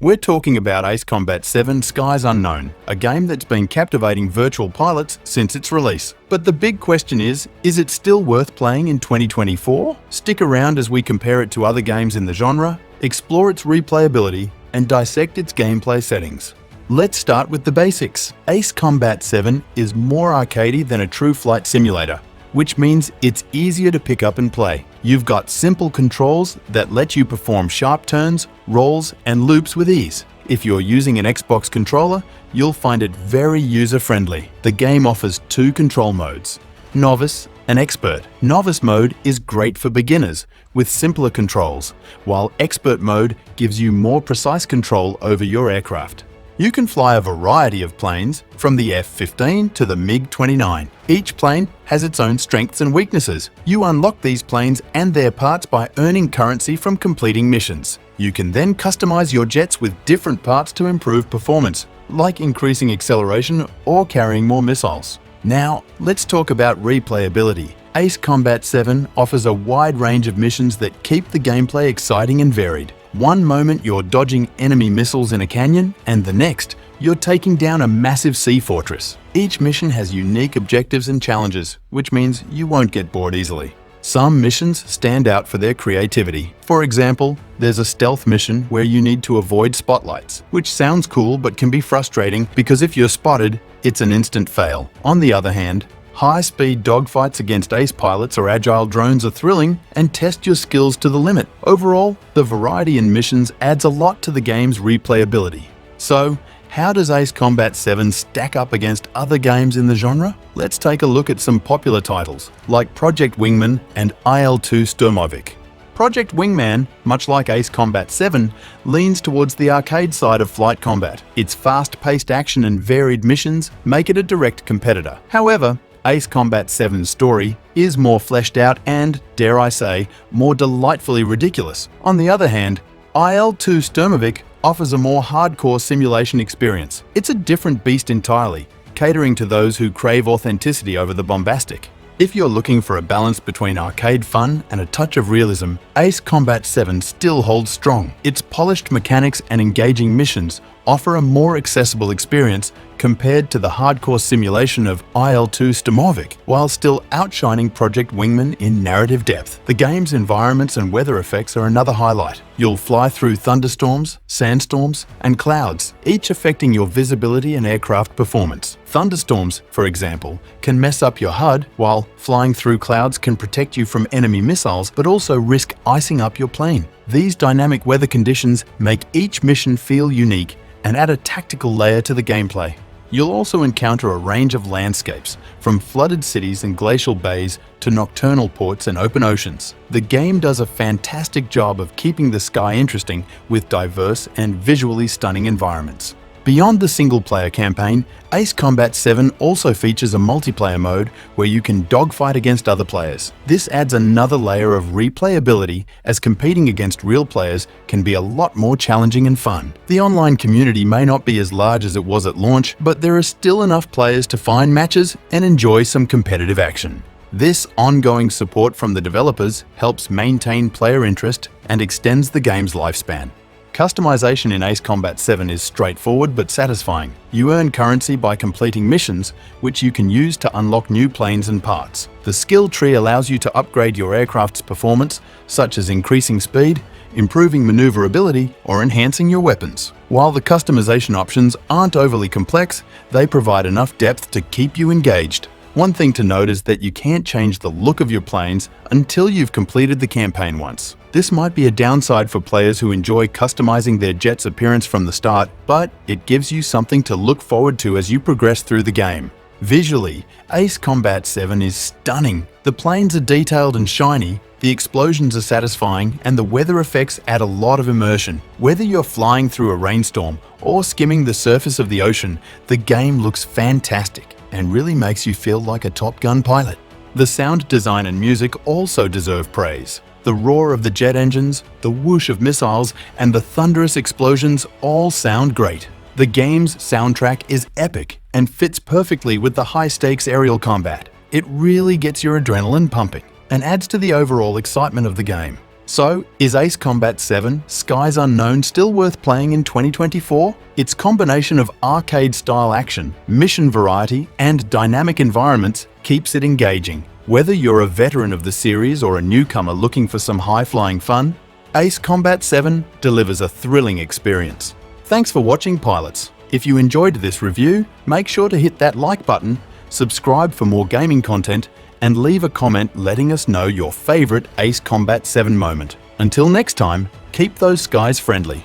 We're talking about Ace Combat 7 Skies Unknown, a game that's been captivating virtual pilots since its release. But the big question is it still worth playing in 2024? Stick around as we compare it to other games in the genre, explore its replayability, and dissect its gameplay settings. Let's start with the basics. Ace Combat 7 is more arcadey than a true flight simulator, which means it's easier to pick up and play. You've got simple controls that let you perform sharp turns, rolls, and loops with ease. If you're using an Xbox controller, you'll find it very user-friendly. The game offers two control modes, Novice and Expert. Novice mode is great for beginners with simpler controls, while Expert mode gives you more precise control over your aircraft. You can fly a variety of planes, from the F-15 to the MiG-29. Each plane has its own strengths and weaknesses. You unlock these planes and their parts by earning currency from completing missions. You can then customize your jets with different parts to improve performance, like increasing acceleration or carrying more missiles. Now, let's talk about replayability. Ace Combat 7 offers a wide range of missions that keep the gameplay exciting and varied. One moment you're dodging enemy missiles in a canyon, and the next, you're taking down a massive sea fortress. Each mission has unique objectives and challenges, which means you won't get bored easily. Some missions stand out for their creativity. For example, there's a stealth mission where you need to avoid spotlights, which sounds cool but can be frustrating because if you're spotted, it's an instant fail. On the other hand, high-speed dogfights against ace pilots or agile drones are thrilling and test your skills to the limit. Overall, the variety in missions adds a lot to the game's replayability. So, how does Ace Combat 7 stack up against other games in the genre? Let's take a look at some popular titles, like Project Wingman and IL-2 Sturmovik. Project Wingman, much like Ace Combat 7, leans towards the arcade side of flight combat. Its fast-paced action and varied missions make it a direct competitor. However, Ace Combat 7's story is more fleshed out and, dare I say, more delightfully ridiculous. On the other hand, IL-2 Sturmovik offers a more hardcore simulation experience. It's a different beast entirely, catering to those who crave authenticity over the bombastic. If you're looking for a balance between arcade fun and a touch of realism, Ace Combat 7 still holds strong. Its polished mechanics and engaging missions offer a more accessible experience compared to the hardcore simulation of IL-2 Sturmovik, while still outshining Project Wingman in narrative depth. The game's environments and weather effects are another highlight. You'll fly through thunderstorms, sandstorms, and clouds, each affecting your visibility and aircraft performance. Thunderstorms, for example, can mess up your HUD, while flying through clouds can protect you from enemy missiles but also risk icing up your plane. These dynamic weather conditions make each mission feel unique and add a tactical layer to the gameplay. You'll also encounter a range of landscapes, from flooded cities and glacial bays to nocturnal ports and open oceans. The game does a fantastic job of keeping the sky interesting with diverse and visually stunning environments. Beyond the single-player campaign, Ace Combat 7 also features a multiplayer mode where you can dogfight against other players. This adds another layer of replayability, as competing against real players can be a lot more challenging and fun. The online community may not be as large as it was at launch, but there are still enough players to find matches and enjoy some competitive action. This ongoing support from the developers helps maintain player interest and extends the game's lifespan. Customization in Ace Combat 7 is straightforward but satisfying. You earn currency by completing missions, which you can use to unlock new planes and parts. The skill tree allows you to upgrade your aircraft's performance, such as increasing speed, improving maneuverability, or enhancing your weapons. While the customization options aren't overly complex, they provide enough depth to keep you engaged. One thing to note is that you can't change the look of your planes until you've completed the campaign once. This might be a downside for players who enjoy customizing their jet's appearance from the start, but it gives you something to look forward to as you progress through the game. Visually, Ace Combat 7 is stunning. The planes are detailed and shiny, the explosions are satisfying, and the weather effects add a lot of immersion. Whether you're flying through a rainstorm or skimming the surface of the ocean, the game looks fantastic and really makes you feel like a Top Gun pilot. The sound design and music also deserve praise. The roar of the jet engines, the whoosh of missiles, and the thunderous explosions all sound great. The game's soundtrack is epic and fits perfectly with the high-stakes aerial combat. It really gets your adrenaline pumping and adds to the overall excitement of the game. So, is Ace Combat 7 Skies Unknown still worth playing in 2024? Its combination of arcade-style action, mission variety, and dynamic environments keeps it engaging. Whether you're a veteran of the series or a newcomer looking for some high-flying fun, Ace Combat 7 delivers a thrilling experience. Thanks for watching, pilots. If you enjoyed this review, make sure to hit that like button, subscribe for more gaming content, and leave a comment letting us know your favorite Ace Combat 7 moment. Until next time, keep those skies friendly.